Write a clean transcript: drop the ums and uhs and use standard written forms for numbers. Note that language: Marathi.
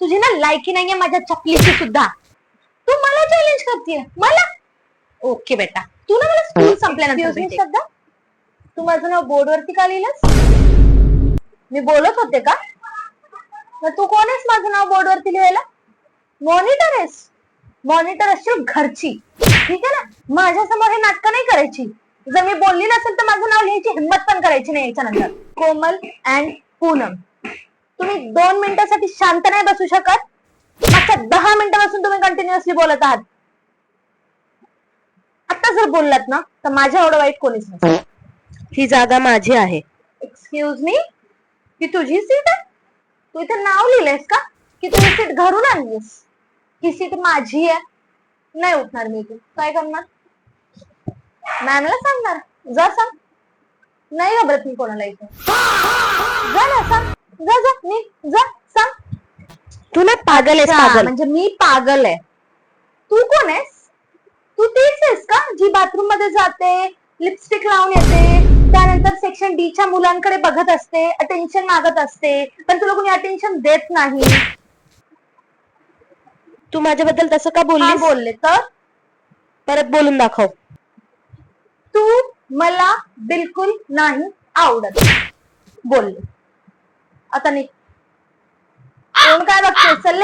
तुझी ना लायकी नाहीये माझ्या चपलीची सुद्धा. तू मला चॅलेंज करतेय मला. ओके बेटा, तू ना मला स्कूल संपल्यानंतर भेटेल. श्रद्धा, तू माझं नाव बोर्डवरती का लिहिलंस? मी बोलत होते का? मग तू कोण आहेस माझं नाव बोर्डवरती लिहायला? मॉनिटर आहेस? मॉनिटर असशील घरची, ठीक आहे ना. माझ्या समोर हे नाटकं नाही करायची. जर मी बोलली नसेल तर माझं नाव लिहायची हिंमत पण करायची नाही याच्यानंतर. कोमल अँड पूनम, तुम्ही 2 मिनिटासाठी शांत नाही बसू शकत? मागच्या 10 मिनिटापासून तुम्ही कंटिन्युअसली बोलत आहात. आता जर बोललात ना तर माझ्या एवढं वाईट कोणीच नसेल. ही जागा माझी आहे. एक्सक्यूज मी, ही तुझी सीट आहे? तू इथे नाव लिहिलंयस का की तू ही सीट घरून आणलीस? ही सीट माझी आहे, नाही उठणार मी. तू काय करणार? मॅमला सांगणार? जा सांग. नाही घाबरत मी कोणाला इथे. जा ना सांग, जा जा मी जा सांग. तू ना पागल आहेस, पागल. म्हणजे मी पागल आहे. तू कोण आहेस? तू तीच आहेस का जी बाथरूम मध्ये जाते, लिपस्टिक लावून येते, त्यानंतर सेक्शन डी च्या मुलांकडे बघत असते, अटेन्शन मागत असते, पण तुला कोणी अटेन्शन देत नाही? तू माझ्याबद्दल तसं का बोललीस? बोलले तर परत बोलून दाखव. तू मला बिलकुल नाही आवडत. बोलले आता नाही. कोण काय बघते? चल